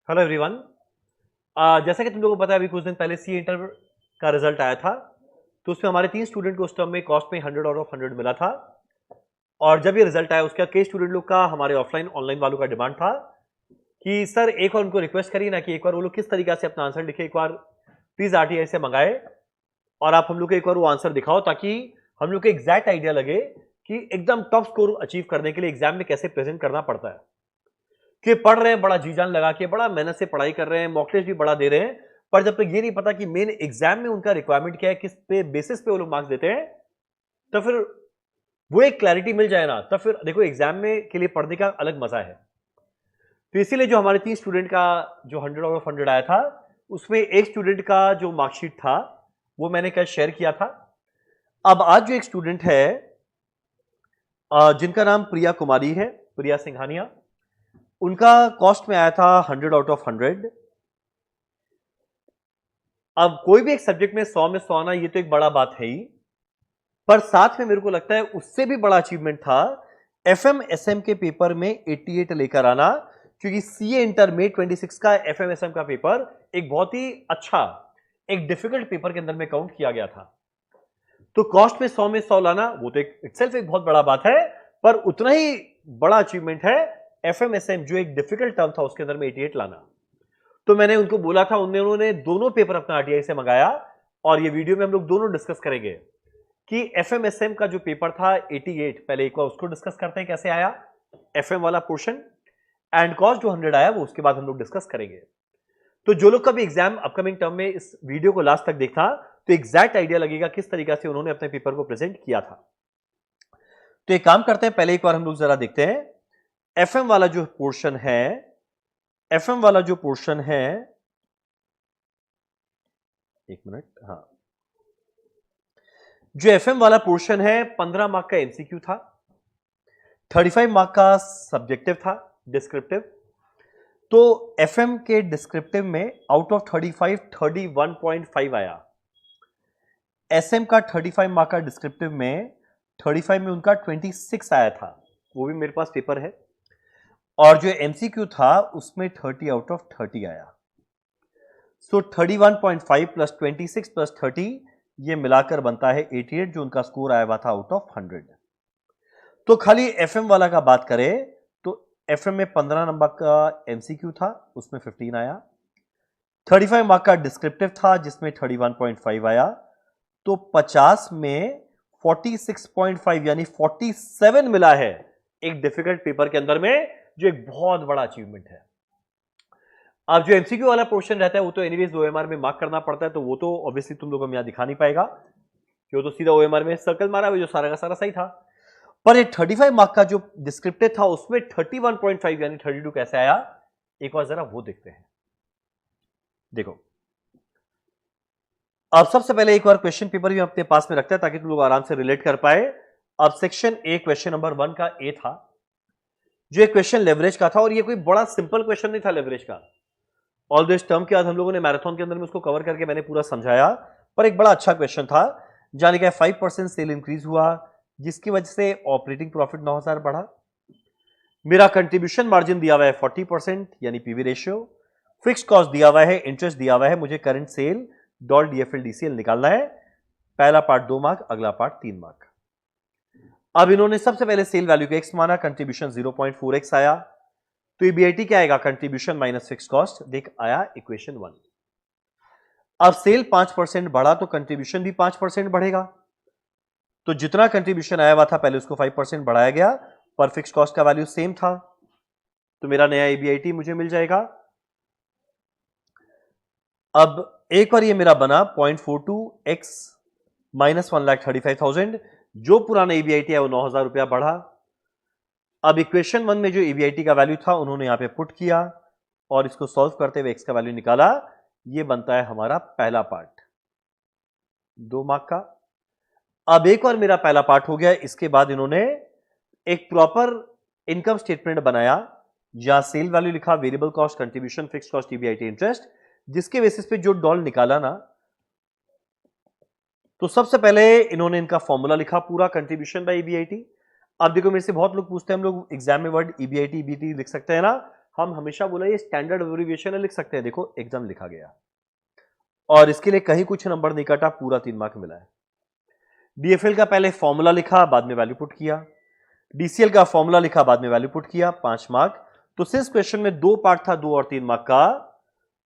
Hello everyone. जैसा कि तुम लोगों को पता है, अभी कुछ दिन पहले सी इंटर का रिजल्ट आया था। तो उसमें हमारे 3 स्टूडेंट को उस टर्म में कॉस्ट में 100 आउट ऑफ 100 मिला था। और जब ये रिजल्ट आया उसका कई स्टूडेंट लोग का, हमारे ऑफलाइन ऑनलाइन वालों का डिमांड था कि सर एक बार उनको रिक्वेस्ट करिए ना कि एक बार वो लोग किस तरीका से अपना आंसर लिखे, एक बार प्लीज आरटीआई से मंगाए और आप हम लोग को एक बार वो आंसर दिखाओ, ताकि हम लोग को एग्जैक्ट आइडिया लगे कि एकदम टॉप स्कोर अचीव करने के लिए एग्जाम में कैसे प्रेजेंट करना पड़ता है। कि पढ़ रहे हैं बड़ा जी जान लगा के, बड़ा मेहनत से पढ़ाई कर रहे हैं, मॉक टेस्ट भी बड़ा दे रहे हैं, पर जब तक ये नहीं पता कि मेन एग्जाम में उनका रिक्वायरमेंट क्या है, किस पे बेसिस पे वो लोग मार्क्स देते हैं, तो फिर वो एक क्लैरिटी मिल जाए ना, तब फिर देखो एग्जाम में के लिए पढ़ने का अलग मजा है। तो इसीलिए जो हमारे 3 स्टूडेंट का जो 100 आउट ऑफ 100 आया था, उसमें एक स्टूडेंट का जो मार्कशीट था वो मैंने कल शेयर किया था। अब आज जो एक स्टूडेंट है जिनका नाम प्रिया कुमारी है, प्रिया सिंघानिया, उनका कॉस्ट में आया था 100 आउट ऑफ 100। अब कोई भी एक सब्जेक्ट में 100 में 100 आना ये तो एक बड़ा बात है ही, पर साथ में मेरे को लगता है उससे भी बड़ा अचीवमेंट था एफएमएसएम के पेपर में 88 लेकर आना, क्योंकि सीए इंटर में 26 का एफएमएसएम का पेपर एक बहुत ही अच्छा, एक डिफिकल्ट पेपर के अंदर में काउंट किया गया था। तो कॉस्ट में 100 लाना वो तो एक इटसेल्फ एक बहुत बड़ा बात है, पर उतना ही बड़ा अचीवमेंट है एफएमएसएम जो एक डिफिकल्ट टर्म था उसके अंदर में 88 लाना। तो मैंने उनको बोला था, उन्होंने दोनों पेपर अपना आरटीआई से मंगाया और ये वीडियो में हम लोग दोनों डिस्कस करेंगे कि एफएमएसएम का जो पेपर था 88, पहले एक बार उसको डिस्कस करते हैं कैसे आया एफएम वाला पोर्शन, एंड कॉस्ट जो 100 आया वो उसके बाद हम लोग डिस्कस करेंगे। तो जो लोग का भी एग्जाम अपकमिंग टर्म में इस वीडियो को लास्ट तक देखा तो एग्जैक्ट आइडिया लगेगा किस तरीका से उन्होंने अपने पेपर को प्रेजेंट किया था। तो एक काम करते हैं, पहले एक बार हम लोग जरा देखते हैं एफएम वाला जो पोर्शन है, एफएम वाला जो पोर्शन है, एक मिनट, हाँ, जो एफएम वाला पोर्शन है 15 मार्क का एमसीक्यू था, 35 मार्क का सब्जेक्टिव था डिस्क्रिप्टिव। तो एफएम के डिस्क्रिप्टिव में आउट ऑफ 35 31.5 आया। एसएम का 35 मार्क का डिस्क्रिप्टिव में 35 में उनका 26 आया था, वो भी मेरे पास पेपर है। और जो एमसीक्यू था उसमें 30 आउट ऑफ 30 आया। सो 31.5 प्लस 26 प्लस 30 ये मिलाकर बनता है 88, जो उनका स्कोर आया हुआ था आउट ऑफ 100। तो खाली एफएम वाला का बात करें तो एफएम में 15 नंबर का एमसीक्यू था, उसमें 15 आया। 35 मार्क का डिस्क्रिप्टिव था जिसमें 31.5 आया। तो 50 में 46.5 यानी 47 मिला है एक डिफिकल्ट पेपर के अंदर में, जो एक बहुत बड़ा अचीवमेंट है। अब जो एमसीक्यू वाला पोर्शन रहता है वो तो एनीवेज ओएमआर में मार्क करना पड़ता है, तो वो तो ऑब्वियसली तुम लोगों को यहां दिखा नहीं पाएगा, वो तो सीधा ओएमआर में सर्कल मारा हुआ, जो सारा का सारा सही था। पर ये 35 मार्क का जो डिस्क्रिप्टिव था उसमें 31.5 यानी 32 कैसे आया, एक बार जरा वो देखते हैं। देखो, अब सबसे पहले एक बार क्वेश्चन पेपर भी अपने पास में रखते हैं ताकि तुम लोग आराम से रिलेट कर पाए। अब सेक्शन ए क्वेश्चन नंबर 1 का ए था, जो एक क्वेश्चन लेवरेज का था, और ये कोई बड़ा सिंपल क्वेश्चन नहीं था लेवरेज का। ऑल दिस टर्म के बाद हम लोगों ने मैराथन के अंदर में उसको कवर करके मैंने पूरा समझाया, पर एक बड़ा अच्छा क्वेश्चन था। जाने का 5% सेल इंक्रीज हुआ जिसकी वजह से ऑपरेटिंग प्रॉफिट 9000 बढ़ा। मेरा कंट्रीब्यूशन मार्जिन दिया हुआ है 40% यानी पीवी रेशियो। फिक्स कॉस्ट दिया हुआ है, इंटरेस्ट दिया हुआ है, मुझे current sale DOL DFL DCL निकालना है। पहला पार्ट 2 मार्क, अगला पार्ट 3 मार्क। अब इन्होंने सबसे पहले सेल वैल्यू को एक्स माना, कंट्रीब्यूशन 0.4x आया। तो ईबीआईटी क्या आएगा, कंट्रीब्यूशन माइनस फिक्स कॉस्ट, देख आया इक्वेशन 1। अब सेल 5% बढ़ा तो कंट्रीब्यूशन भी 5% बढ़ेगा, तो जितना कंट्रीब्यूशन आया हुआ था पहले उसको 5% बढ़ाया गया, पर फिक्स कॉस्ट का वैल्यू सेम था, तो मेरा नया ईबीआईटी मुझे मिल जाएगा। अब एक बार ये मेरा बना 0.42x माइनस 1,35,000, जो पुराना ईबीआईटी है वो 9,000 रुपया बढ़ा। अब इक्वेशन 1 में जो ईबीआईटी का वैल्यू था उन्होंने यहां पे पुट किया और इसको सॉल्व करते हुए एक्स का वैल्यू निकाला। ये बनता है हमारा पहला पार्ट 2 मार्क का। अब एक बार मेरा पहला पार्ट हो गया, इसके बाद इन्होंने एक प्रॉपर इनकम स्टेटमेंट बनाया, जहां सेल वैल्यू लिखा, variable cost, contribution, fix cost, EBIT, interest, जिसके बेसिस पे जो डॉल निकाला ना, तो सबसे पहले इन्होंने इनका फॉर्मूला लिखा पूरा, कंट्रीब्यूशन बाय ईबीआईटी। अब देखो मेरे से बहुत लोग पूछते हैं, हम लोग एग्जाम में वर्ड ईबीआईटी ईबीटी लिख सकते हैं ना, हम हमेशा बोला ये स्टैंडर्ड एब्रिविएशन है, लिख सकते हैं, देखो एग्जाम लिखा गया और इसके लिए कहीं कुछ नंबर नहीं काटा, पूरा 3 मार्क मिला है। डीएफएल का पहले फॉर्मूला लिखा, बाद में वैल्यू पुट किया। डीसीएल का फॉर्मूला लिखा, बाद में वैल्यू पुट किया, 5 मार्क। तो सिंस क्वेश्चन में 2 पार्ट था, 2 और 3 मार्क का,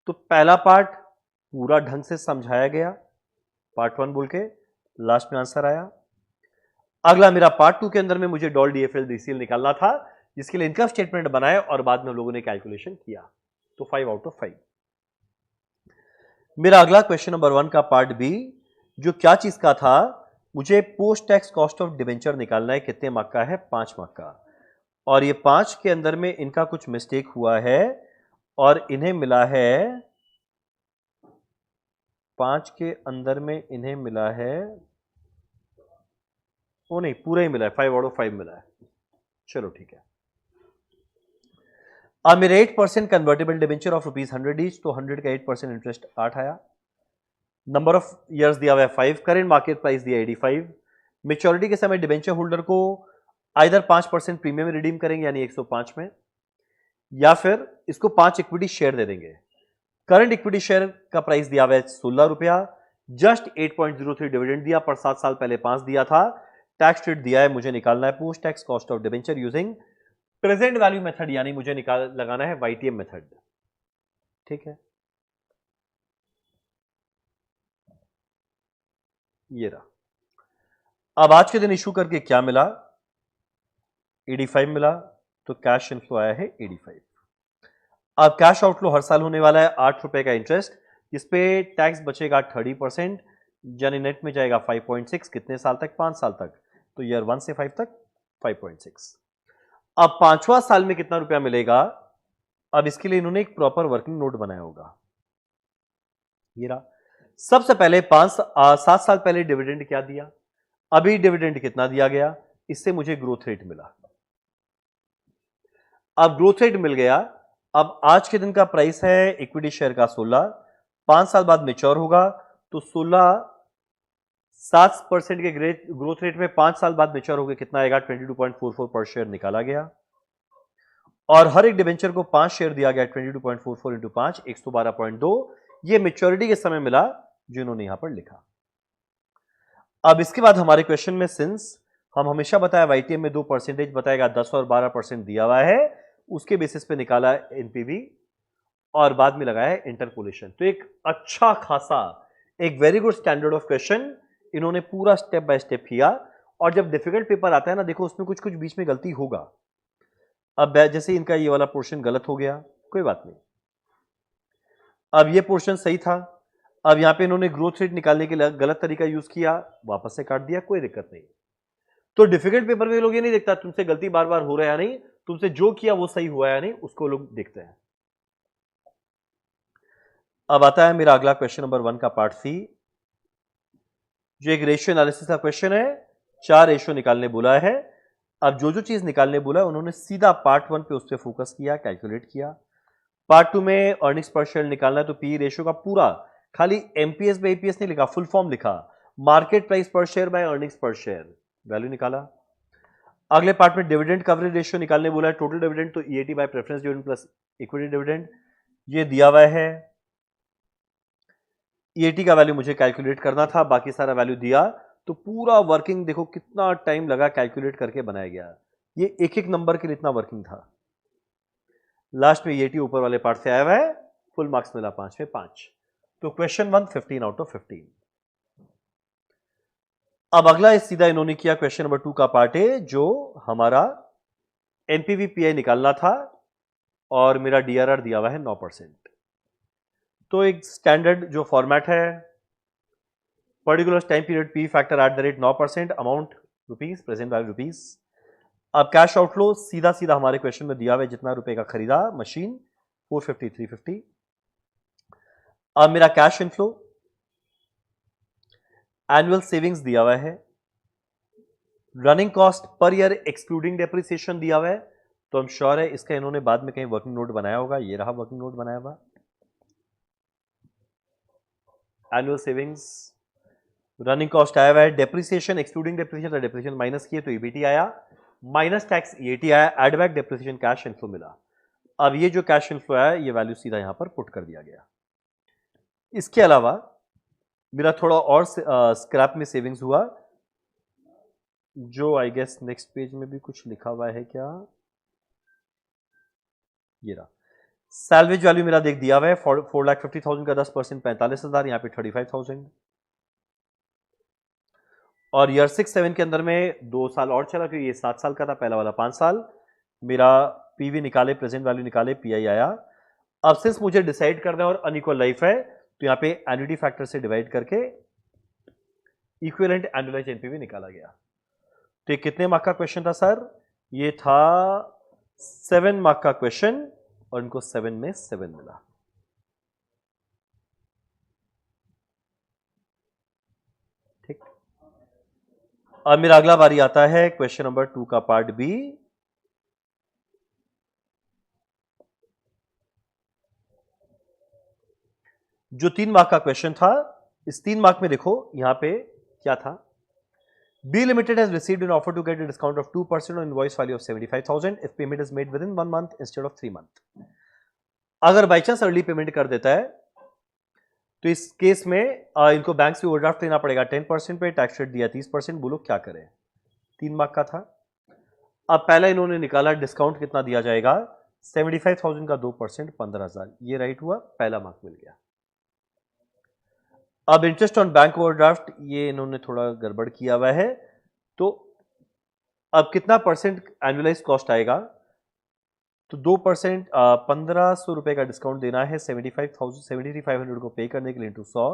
तो पहला पार्ट पूरा ढंग से समझाया गया, पार्ट 1 बोल के, लास्ट में आंसर आया। अगला मेरा पार्ट 2 के अंदर में मुझे डॉल डीएफएल डीसीएल निकालना था, जिसके लिए इनकम स्टेटमेंट बनाया और बाद में हम लोगों ने कैलकुलेशन किया, तो 5 आउट ऑफ 5। मेरा अगला क्वेश्चन नंबर 1 का पार्ट बी, जो क्या चीज का था, मुझे post tax cost of debenture निकालना है। कितने मार्क का है? 5 मार्क का। और ये 5 के अंदर में इनका कुछ मिस्टेक हुआ है और इन्हें मिला है 5 के अंदर में इन्हें मिला है, वो नहीं, पूरा ही मिला है, 5 आउट ऑफ 5 मिला है। चलो ठीक है। अब मेरे 8% कन्वर्टेबल डिबेंचर ऑफ ₹100 ईच, तो 100 का 8% इंटरेस्ट 8 आया। नंबर ऑफ ईयर्स दिया हुआ है 5, करेंट मार्केट प्राइस दिया 85। मेच्योरिटी के समय डिबेंचर होल्डर को आइदर 5% प्रीमियम रिडीम करेंगे यानी 105 में, या फिर इसको 5 इक्विटी शेयर दे देंगे। करंट इक्विटी शेयर का प्राइस दिया हुआ है 16 रुपया, जस्ट 8.03 डिविडेंड दिया, पर 7 साल पहले 5 दिया था। टैक्स रेट दिया है, मुझे निकालना है post tax cost of debenture using present value method, यानी मुझे लगाना है वाईटीएम मेथड। ठीक है, ये रहा। अब आज के दिन इशू करके क्या मिला? 85 मिला, तो कैश इनफ्लो आया है 85। अब कैश आउटफ्लो हर साल होने वाला है 8 रुपए का इंटरेस्ट, इस पे टैक्स बचेगा 30%, यानी नेट में जाएगा 5.6। कितने साल तक? 5 साल तक, तो ईयर 1 से 5 तक 5.6। अब 5वां साल में कितना रुपया मिलेगा? अब इसके लिए इन्होंने एक प्रॉपर वर्किंग नोट बनाया होगा, ये रहा। सबसे पहले 7 साल पहले डिविडेंड क्या दिया, अभी डिविडेंड कितना दिया गया, इससे मुझे ग्रोथ रेट मिला। अब ग्रोथ रेट मिल गया। अब आज के दिन का प्राइस है इक्विटी शेयर का 16, 5 साल बाद मेच्योर होगा, तो 16 7% के ग्रोथ रेट में 5 साल बाद मेच्योर होकर कितना आएगा? 22.44 पर शेयर निकाला गया। और हर एक डिबेंचर को 5 शेयर दिया गया, 22.44 इंटू 5, 112.2। ये मेच्योरिटी के समय मिला जो इन्होंने यहां पर लिखा। अब इसके बाद हमारे क्वेश्चन में, सिंस हम हमेशा बताया वाईटीएम में 2% बताएगा, 10 और 12% दिया हुआ है, उसके बेसिस पे निकाला एनपीवी और बाद में लगाया इंटरपोलेशन। तो एक अच्छा खासा, एक very good standard of question इन्होंने पूरा स्टेप बाय स्टेप किया। और जब डिफिकल्ट पेपर आता है ना, देखो उसमें कुछ कुछ बीच में गलती होगा। अब जैसे इनका ये वाला पोर्शन गलत हो गया, कोई बात नहीं, अब ये पोर्शन सही था, अब यहां पे इन्होंने ग्रोथ रेट निकालने के लिए गलत तरीका यूज किया, वापस से काट दिया, कोई दिक्कत नहीं। तो डिफिकल्ट पेपर में लोग ये नहीं देखता तुमसे गलती बार बार हो रहा है या नहीं, तुमसे जो किया वो सही हुआ या नहीं, उसको लोग देखते हैं। अब आता है मेरा अगला क्वेश्चन नंबर 1 का पार्ट सी, जो एक रेशियो एनालिसिस का क्वेश्चन है। 4 रेशियो निकालने बोला है। अब जो जो चीज निकालने बोला है उन्होंने सीधा पार्ट 1 पे उस पर फोकस किया, कैलकुलेट किया। पार्ट 2 में अर्निंग्स पर शेयर निकालना है, तो पी रेशियो का पूरा, खाली एमपीएस बाय एपीएस नहीं लिखा, फुल फॉर्म लिखा, मार्केट प्राइस पर शेयर बाय अर्निंग्स पर शेयर, वैल्यू निकाला। अगले पार्ट में डिविडेंड कवरेज रेशियो निकालने बोला है, टोटल डिविडेंड, तो EAT bye preference dividend plus equity dividend, ये दिया हुआ है। ईएटी का वैल्यू मुझे कैलकुलेट करना था, बाकी सारा वैल्यू दिया। तो पूरा वर्किंग देखो कितना टाइम लगा, कैलकुलेट करके बनाया गया। ये एक एक नंबर के लिए इतना वर्किंग था। लास्ट में ईएटी ऊपर वाले पार्ट से आया हुआ है, फुल मार्क्स मिला 5 में 5। तो क्वेश्चन 1 15 आउट ऑफ 15। अब अगला सीधा इन्होंने किया क्वेश्चन नंबर 2 का पार्ट है, जो हमारा एनपीवी निकालना था और मेरा डीआरआर दिया हुआ है 9%। तो एक स्टैंडर्ड जो फॉर्मेट है, particular time period P factor at the rate 9%, amount rupees, present value rupees. अब कैश आउटफ्लो सीधा सीधा हमारे क्वेश्चन में दिया हुआ है, जितना रुपए का खरीदा मशीन 450 350। अब मेरा कैश इनफ्लो, एनुअल सेविंग्स दिया हुआ है, running cost per year excluding depreciation दिया हुआ है, तो हम श्योर है इसका इन्होंने बाद में कहीं वर्किंग नोट बनाया होगा, ये रहा वर्किंग नोट बनाया हुआ। एनुअल सेविंग्स, रनिंग कॉस्ट आया हुआ है, depreciation excluding depreciation, depreciation minus किए तो ईबीटी आया, माइनस टैक्स ईएटी आया, add back depreciation cash inflow मिला। अब ये जो कैश इनफ्लो है ये वैल्यू सीधा यहां पर पुट कर दिया गया। इसके अलावा मेरा थोड़ा और स्क्रैप में सेविंग्स हुआ, जो आई गेस नेक्स्ट पेज में भी कुछ लिखा हुआ है क्या, ये रहा। सैलवेज वैल्यू मेरा देख दिया हुआ है 4,50,000 का 10% 45,000, यहां पे 35,000। और ईयर 6-7 के अंदर में 2 साल और चला, क्योंकि ये 7 साल का था, पहला वाला 5 साल। मेरा पीवी निकाले, प्रेजेंट वैल्यू निकाले, पीआई आया। अब सिंस मुझे डिसाइड करना है और अनइक्वल लाइफ है, तो यहां पे एन्युटी फैक्टर से डिवाइड करके इक्विवेलेंट एनुअलाइज्ड एनपीवी निकाला गया। तो ये कितने मार्क का क्वेश्चन था सर? ये था 7 मार्क का क्वेश्चन और इनको 7 में 7 मिला। ठीक, अब मेरा अगला बारी आता है क्वेश्चन नंबर 2 का पार्ट बी। जो 3 मार्क का क्वेश्चन था, इस 3 मार्क में देखो यहां पे क्या था। B Limited has received an offer to get a discount of 2% on invoice value of 75,000 if payment is made within 1 month instead of 3 month। अगर बाई चांस अर्ली पेमेंट कर देता है तो इस केस में इनको बैंक से ओवरड्राफ्ट देना पड़ेगा 10% पे, टैक्स रेट दिया 30%। बोलो क्या करें? 3 मार्क का था। अब पहला इन्होंने निकाला डिस्काउंट कितना दिया जाएगा, 75,000 का 2% 15,000, ये राइट हुआ, पहला मार्क मिल गया। अब इंटरेस्ट ऑन बैंक ओवरड्राफ्ट ये इन्होंने थोड़ा गड़बड़ किया हुआ है, तो अब कितना परसेंट एनुअलाइज कॉस्ट आएगा, तो 2% 1,500 रुपए का डिस्काउंट देना है 75,500 को पे करने के लिए इंटू 100,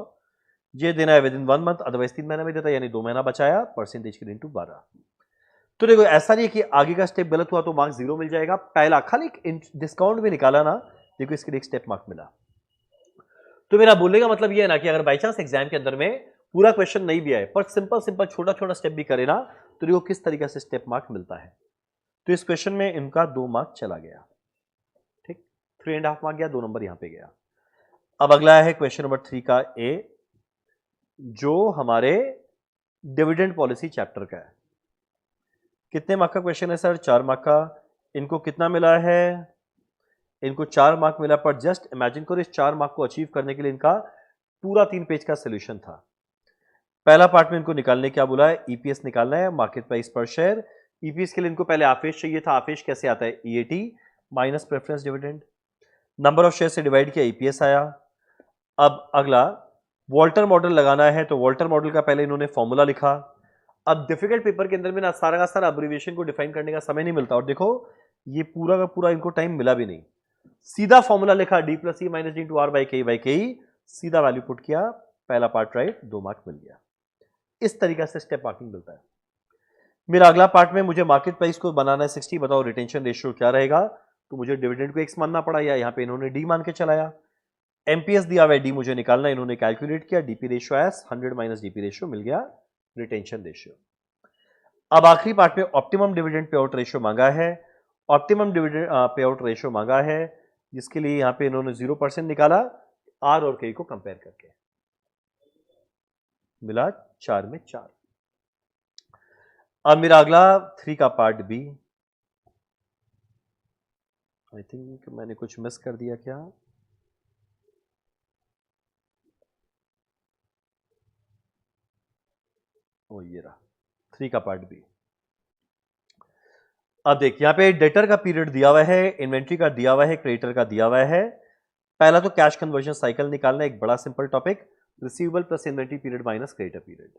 ये देना है विद इन 1 मंथ, अदरवाइज 3 महीना में देता है, यानी 2 महीना बचाया, परसेंटेज के लिए इंटू 12। तो देखो ऐसा नहीं है कि आगे का स्टेप गलत हुआ तो मार्क्स 0 मिल जाएगा, पहला खाली डिस्काउंट भी निकाला ना, देखो इसके लिए एक स्टेप मार्क मिला। तो मेरा बोलने का मतलब ये है ना कि अगर बाई चांस एग्जाम के अंदर में पूरा क्वेश्चन नहीं भी आए पर सिंपल छोटा छोटा स्टेप भी करे ना, तो देखो किस तरीके से स्टेप मार्क मिलता है। तो इस क्वेश्चन में इनका 2 मार्क चला गया। ठीक, 3.5 मार्क गया, 2 नंबर यहां पे गया। अब अगला है क्वेश्चन नंबर 3 का ए, जो हमारे डिविडेंड पॉलिसी चैप्टर का है। कितने मार्क का क्वेश्चन है सर? 4 मार्क का। इनको कितना मिला है? इनको 4 मार्क मिला, पर जस्ट इमेजिन करो इस 4 मार्क को अचीव करने के लिए इनका पूरा 3 पेज का सोल्यूशन था। पहला पार्ट में इनको निकालने क्या बोला है, ईपीएस निकालना है, मार्केट प्राइस पर शेयर। ईपीएस के लिए इनको पहले आफेश चाहिए था, आफेश कैसे आता है, EAT minus preference dividend, number of share से डिवाइड किया, ईपीएस आया। अब अगला वॉल्टर मॉडल लगाना है, तो वॉल्टर मॉडल का पहले इन्होंने फॉर्मूला लिखा। अब डिफिकल्ट पेपर के अंदर में ना सारा का सारा अब्रिविएशन को डिफाइन करने का समय नहीं मिलता, और देखो ये पूरा का पूरा इनको टाइम मिला भी नहीं। सीधा फॉर्मूला लिखा D plus E minus D into R by K E, सीधा वैल्यू पुट किया, पहला पार्ट राइट, 2 मार्क मिल गया। इस तरीके से स्टेप मार्किंग मिलता है। मेरा अगला पार्ट में मुझे मार्केट प्राइस को बनाना है 60, बताओ रिटेंशन रेशियो क्या रहेगा, तो मुझे डिविडेंड को एक्स मानना पड़ा, या यहां पे इन्होंने डी मान के चलाया। एमपीएस दिया हुआ है, डी मुझे निकालना, इन्होंने कैलकुलेट किया, डीपी रेशियो आया 100 माइनस डीपी रेशियो मिल गया, रिटेंशन रेशियो। अब आखिरी पार्ट में optimum dividend pay out ratio मांगा है, optimum dividend pay out ratio मांगा है, जिसके लिए यहां पे इन्होंने 0% निकाला, आर और के को कंपेयर करके मिला 4 में 4। अब मेरा अगला 3 का पार्ट बी, आई थिंक मैंने कुछ मिस कर दिया क्या, ओ ये रहा 3 का पार्ट बी। अब देख यहां पे डेटर का पीरियड दिया हुआ है, इन्वेंट्री का दिया हुआ है, क्रेडिटर का दिया हुआ है। पहला तो कैश कन्वर्जन साइकिल निकालना, एक बड़ा simple topic, receivable plus inventory period minus creditor period.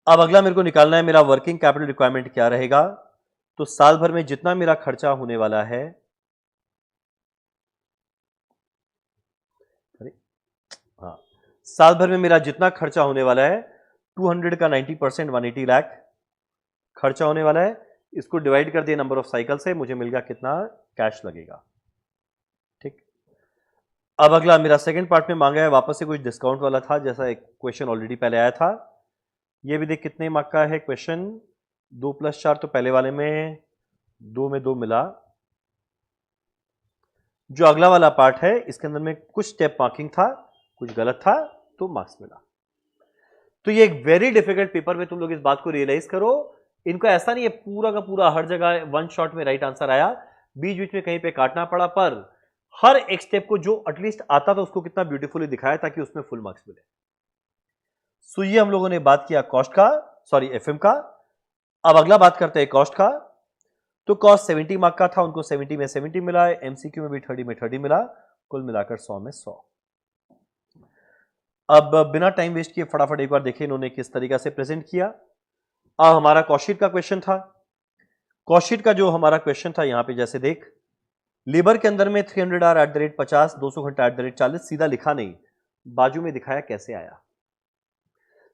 अब अगला मेरे को निकालना है मेरा वर्किंग कैपिटल रिक्वायरमेंट क्या रहेगा, तो साल भर में जितना मेरा खर्चा होने वाला है, हाँ साल भर में मेरा जितना खर्चा होने वाला है 200 का 90% 180 लाख खर्चा होने वाला है, इसको डिवाइड कर दिया नंबर ऑफ साइकिल से, मुझे मिल गया कितना कैश लगेगा। ठीक, अब अगला मेरा सेकंड पार्ट में मांगा है, वापस से कुछ डिस्काउंट वाला था, जैसा एक क्वेश्चन ऑलरेडी पहले आया था। ये भी देख कितने मार्क का है क्वेश्चन, 2 + 4, तो पहले वाले में 2 में 2 मिला। जो अगला वाला पार्ट है इसके अंदर में कुछ स्टेप मार्किंग था, कुछ गलत था, तो मार्क्स मिला। तो ये एक वेरी डिफिकल्ट पेपर में तुम लोग इस बात को रियलाइज करो, इनको ऐसा नहीं है पूरा का पूरा हर जगह 1 शॉट में राइट आंसर आया। बीच बीच में कहीं पे काटना पड़ा, पर हर एक स्टेप को जो एटलीस्ट आता था उसको कितना ब्यूटीफुली दिखाया ताकि उसमें फुल मार्क्स मिले। सो ये हम लोगों ने बात किया कॉस्ट का, सॉरी एफएम का। अब अगला बात करते हैं कॉस्ट का। तो कॉस्ट 70 मार्क का था, उनको 70 में 70 मिला, एमसीक्यू में भी 30 में 30 मिला, कुल मिलाकर 100 में 100। अब बिना टाइम वेस्ट किए फटाफट एक बार देखिए इन्होंने किस तरीका से प्रेजेंट किया। अब हमारा कॉस्टशीट का क्वेश्चन था। कॉस्टशीट का जो हमारा क्वेश्चन था यहां पे जैसे देख, लेबर के अंदर में 300 आर एट द रेट 50, 200 घंटा एट द रेट 40, सीधा लिखा नहीं, बाजू में दिखाया कैसे आया।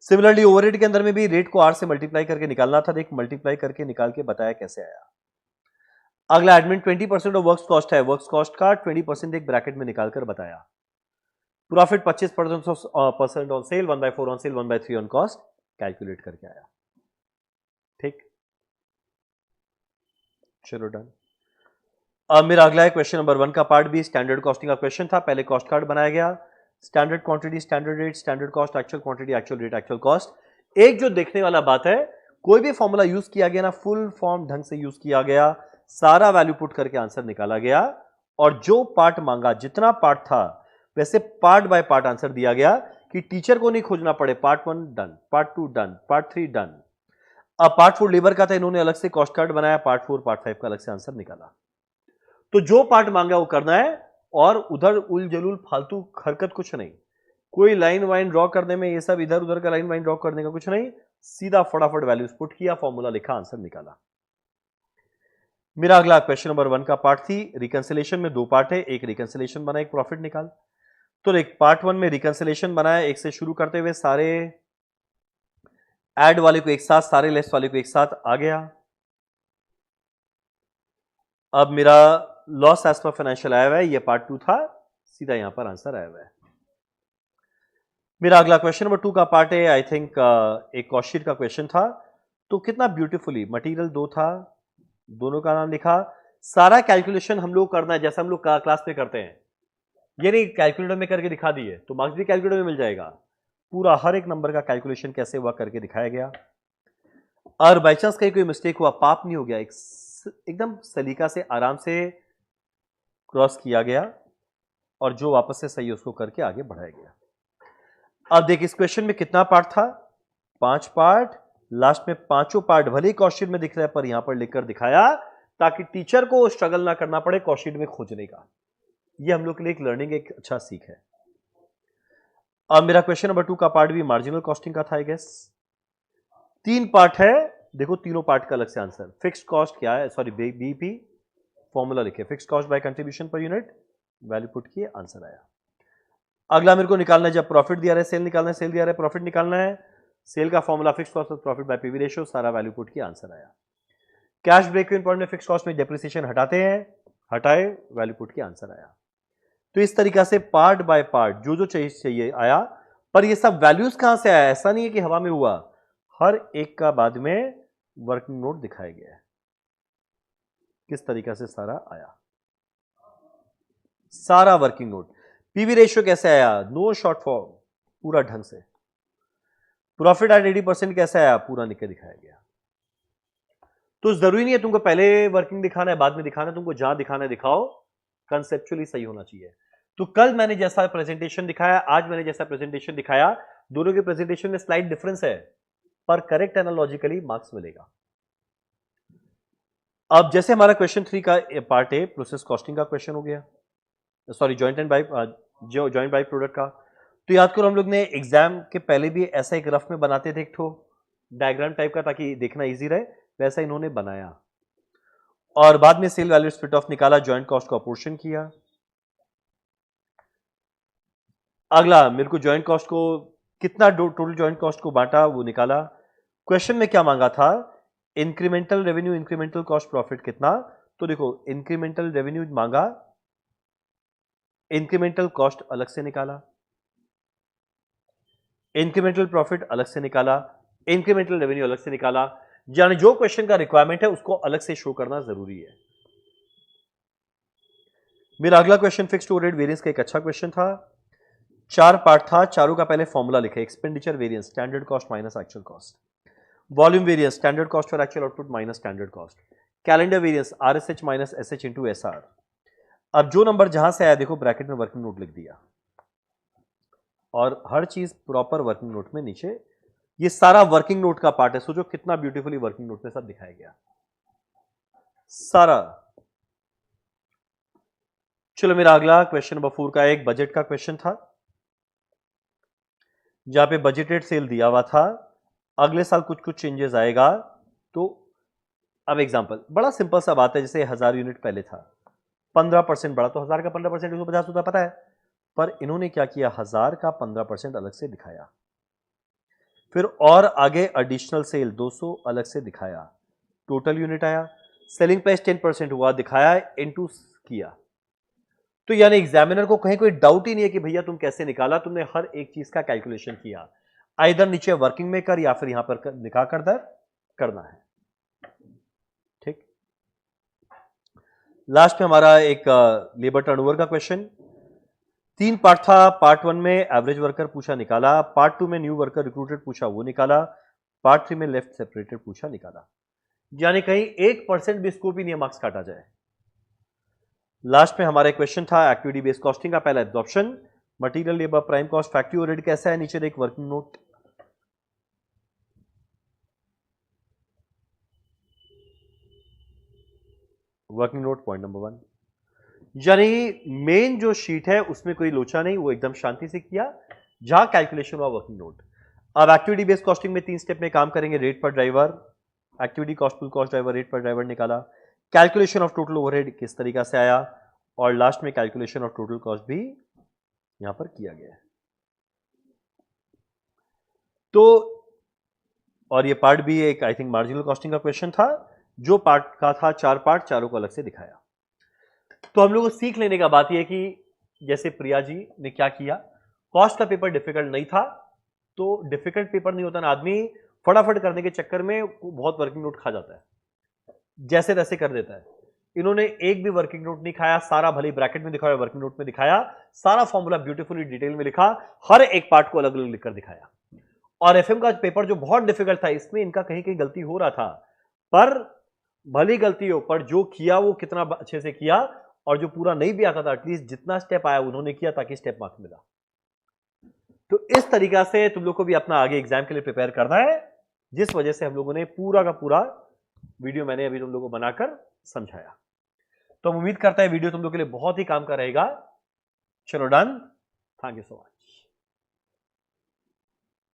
सिमिलरली ओवरहेड के अंदर में भी रेट को आर से मल्टीप्लाई करके निकालना था, देख मल्टीप्लाई करके निकाल के बताया कैसे आया। अगला एडमिन 20% ऑफ वर्क्स कॉस्ट है, वर्क्स कॉस्ट का 20% एक ब्रैकेट में निकालकर बताया। Profit 25% on sale, 1/4 on sale, 1/3 on cost, calculate करके आया। ठीक, चलो डन। अब मेरा अगला है क्वेश्चन नंबर 1 का पार्ट भी स्टैंडर्ड कॉस्टिंग का क्वेश्चन था। पहले कॉस्ट कार्ड बनाया गया, standard quantity, standard rate, standard cost, actual quantity, actual rate, actual cost. एक जो देखने वाला बात है, कोई भी फॉर्मूला यूज किया गया ना, फुल फॉर्म ढंग से यूज किया गया, सारा वैल्यू पुट करके आंसर निकाला गया, और जो पार्ट मांगा, जितना पार्ट था वैसे पार्ट बाय पार्ट आंसर दिया गया कि टीचर को नहीं खोजना पड़े। Part 1 done, part 2 done, part 3 done. अब पार्ट 4 लेबर का था, इन्होंने अलग से कॉस्ट कार्ड बनाया, पार्ट 4 पार्ट 5 का अलग से आंसर निकाला। तो जो पार्ट मांगा वो करना है, और उधर उलझुल फालतू हरकत कुछ नहीं, कोई लाइन वाइन ड्रॉ करने में, ये सब इधर उधर का लाइन वाइन ड्रॉ करने का कुछ नहीं, सीधा फटाफट वैल्यूज पुट किया, फॉर्मूला लिखा, आंसर निकाला। मेरा अगला क्वेश्चन नंबर 1 का पार्ट थी रिकंसिलेशन में 2 पार्ट है, एक रिकंसिलेशन बना, एक प्रॉफिट निकाल। तो एक पार्ट 1 में रिकंसिलेशन बनाया, एक से शुरू करते हुए सारे ऐड वाले को एक साथ, सारे लेस वाले को एक साथ आ गया। अब मेरा लॉस एज पर फाइनेंशियल आया हुआ है, ये पार्ट 2 था, सीधा यहां पर आंसर आया हुआ है। मेरा अगला क्वेश्चन नंबर 2 का पार्ट है, आई थिंक एक कॉस्टशीट का क्वेश्चन था। तो कितना ब्यूटीफुली मटेरियल 2 था, दोनों का नाम लिखा, सारा कैलकुलेशन हम लोग करना है जैसा हम लोग क्लास में करते हैं। ये नहीं कैलकुलेटर में करके दिखा दिए तो मार्क्स भी कैलकुलेटर में मिल जाएगा, पूरा हर एक नंबर का कैलकुलेशन कैसे हुआ करके दिखाया गया। और बाई चांस कहीं कोई मिस्टेक हुआ, पाप नहीं हो गया, एकदम सलीका से आराम से क्रॉस किया गया, और जो वापस से सही उसको करके आगे बढ़ाया गया। अब देखिए इस क्वेश्चन में कितना पार्ट था, 5 पार्ट, लास्ट में पांचों पार्ट भले ही कॉस्टशीट में दिख रहा है पर यहां पर लिखकर दिखाया ताकि टीचर को स्ट्रगल ना करना पड़े कॉस्टशीट में खोजने का। ये हम लोग के लिए एक लर्निंग, एक अच्छा सीख है। अब मेरा क्वेश्चन नंबर 2 का पार्ट भी मार्जिनल कॉस्टिंग का था, आई गेस। 3 पार्ट है, देखो तीनों पार्ट का अलग से आंसर। फिक्स्ड कॉस्ट क्या है, सॉरी बीपी, फॉर्मूला लिखे, fixed cost by contribution per unit, value put किए, आंसर आया। अगला मेरे को निकालना है, जब प्रॉफिट दिया है सेल निकालना है, सेल दिया है प्रॉफिट निकालना है, सेल का formula fixed cost profit by PV ratio, सारा वैल्यू पुट किया, आंसर आया। कैश ब्रेक इवन पॉइंट में फिक्स्ड कॉस्ट में डेप्रिसिएशन हटाते हैं, हटाए, वैल्यू पुट किया, आंसर आया। तो इस तरीका से पार्ट बाय पार्ट जो जो चाहिए आया, पर ये सब वैल्यूज कहां से आया, ऐसा नहीं है कि हवा में हुआ, हर एक का बाद में वर्किंग नोट दिखाया गया है, किस तरीका से सारा आया, सारा वर्किंग नोट। पीवी रेशियो कैसे आया, नो शॉर्टफॉल, पूरा ढंग से। प्रॉफिट एट 80% कैसे आया, पूरा निकल दिखाया गया। तो जरूरी नहीं है तुमको पहले वर्किंग दिखाना है बाद में दिखाना है, तुमको जहां दिखाना है दिखाओ, कंसेप्चुअली सही होना चाहिए। तो कल मैंने जैसा प्रेजेंटेशन दिखाया, आज मैंने जैसा प्रेजेंटेशन दिखाया, दोनों के प्रेजेंटेशन में स्लाइड डिफरेंस है, पर करेक्ट एनालॉजिकली मार्क्स मिलेगा। अब जैसे हमारा क्वेश्चन 3 का पार्ट है, प्रोसेस कॉस्टिंग का क्वेश्चन हो गया, sorry joint and by product का। तो याद करो हम लोग ने एग्जाम के पहले भी ऐसा एक रफ में बनाते थे, एक ठो डायग्राम टाइप का, ताकि देखना इजी रहे, वैसा इन्होंने बनाया, और बाद में सेल वैल्यू स्प्लिट ऑफ निकाला, जॉइंट कॉस्ट को अपोर्शन किया। अगला मेरे को जॉइंट कॉस्ट को कितना टोटल जॉइंट कॉस्ट को बांटा वो निकाला। क्वेश्चन में क्या मांगा था, incremental revenue, incremental cost profit कितना। तो देखो इंक्रीमेंटल रेवेन्यू मांगा, इंक्रीमेंटल कॉस्ट अलग से निकाला, इंक्रीमेंटल प्रॉफिट अलग से निकाला, इंक्रीमेंटल रेवेन्यू अलग से निकाला, यानी जो क्वेश्चन का रिक्वायरमेंट है उसको अलग से शो करना जरूरी है। मेरा अगला क्वेश्चन फिक्स्ड ओवरहेड वेरिएंस का एक अच्छा क्वेश्चन था, 4 पार्ट था, चारों का पहले फॉर्मूला लिखे, expenditure variance standard cost minus actual cost, volume variance standard cost for actual output minus standard cost, calendar variance RSH minus SH into SR। अब जो नंबर जहां से आया देखो ब्रैकेट में वर्किंग नोट लिख दिया और हर चीज प्रॉपर वर्किंग नोट में नीचे, ये सारा वर्किंग नोट का पार्ट है। सोचो कितना ब्यूटीफुली वर्किंग नोट में सब दिखाया गया सारा। चलो मेरा अगला क्वेश्चन नंबर 4 का एक बजट का क्वेश्चन था, जहां पे बजटेड सेल दिया हुआ था, अगले साल कुछ कुछ चेंजेस आएगा। तो अब एग्जांपल बड़ा सिंपल सा बात है, जैसे 1000 यूनिट पहले था, 15% बढ़ा, तो 1000 का 15% 150 होता है, पता है। पर इन्होंने क्या किया, 1000 का 15% अलग से दिखाया, फिर और आगे एडिशनल सेल 200 अलग से दिखाया, टोटल यूनिट आया, सेलिंग प्राइस 10% हुआ, दिखाया, इनटू किया। तो यानी एग्जामिनर को कहीं कोई डाउट ही नहीं है कि भैया तुम कैसे निकाला, तुमने हर एक चीज का कैलकुलेशन किया, आइदर नीचे वर्किंग में कर या फिर यहां पर दिखा कर दर करना है। ठीक, लास्ट में हमारा एक लेबर टर्नओवर का क्वेश्चन, 3 पार्ट था। पार्ट 1 में एवरेज वर्कर पूछा, निकाला। पार्ट 2 में न्यू वर्कर रिक्रूटेड पूछा, वो निकाला। पार्ट 3 में लेफ्ट सेपरेटेड पूछा, निकाला। यानी कहीं 1% भी स्कोप ही नहीं है मार्क्स काटा जाए। लास्ट में हमारा क्वेश्चन था एक्टिविटी बेस्ड कॉस्टिंग का, पहला absorption, material, labour, prime cost, factory overhead कैसा है, नीचे एक working note. Working note point number 1, यानी मेन जो शीट है उसमें कोई लोचा नहीं, वो एकदम शांति से किया, जहां कैलकुलेशन हुआ वर्किंग नोट। अब एक्टिविटी बेस्ड कॉस्टिंग में 3 स्टेप में काम करेंगे, रेट पर driver, activity cost full cost driver, rate पर ड्राइवर निकाला, कैलकुलेशन ऑफ टोटल ओवरहेड किस तरीका से आया, और लास्ट में कैलकुलेशन ऑफ टोटल कॉस्ट भी यहां पर किया गया है। तो और ये पार्ट भी एक आई थिंक मार्जिनल कॉस्टिंग का क्वेश्चन था, जो पार्ट का था 4 पार्ट, चारों को अलग से दिखाया। तो हम लोग को सीख लेने का बात यह कि जैसे प्रिया जी ने क्या किया, कॉस्ट का पेपर डिफिकल्ट नहीं था, तो डिफिकल्ट पेपर नहीं होता ना, आदमी फटाफट करने के चक्कर में बहुत वर्किंग नोट खा जाता है, जैसे तैसे कर देता है। इन्होंने एक भी वर्किंग नोट नहीं खाया, सारा भले ब्रैकेट में दिखाया, वर्किंग नोट में दिखाया, सारा फॉर्मूला ब्यूटीफुली डिटेल में लिखा, हर एक पार्ट को अलग अलग लिखकर दिखाया। और एफएम का पेपर जो बहुत डिफिकल्ट था, इसमें इनका कहीं कहीं गलती हो रहा था, पर भली गलती हो, पर जो किया वो कितना अच्छे से किया, और जो पूरा नहीं भी आता था एटलीस्ट जितना स्टेप आया उन्होंने किया, ताकि स्टेप मार्क्स मिला। तो इस तरीका से तुम लोग को भी अपना आगे एग्जाम के लिए प्रिपेयर करना है, जिस वजह से हम लोगों ने पूरा का पूरा वीडियो मैंने अभी तुम लोगों को बनाकर समझाया। तो हम उम्मीद करता है वीडियो तुम लोग के लिए बहुत ही काम का रहेगा। चलो done, thank you so much.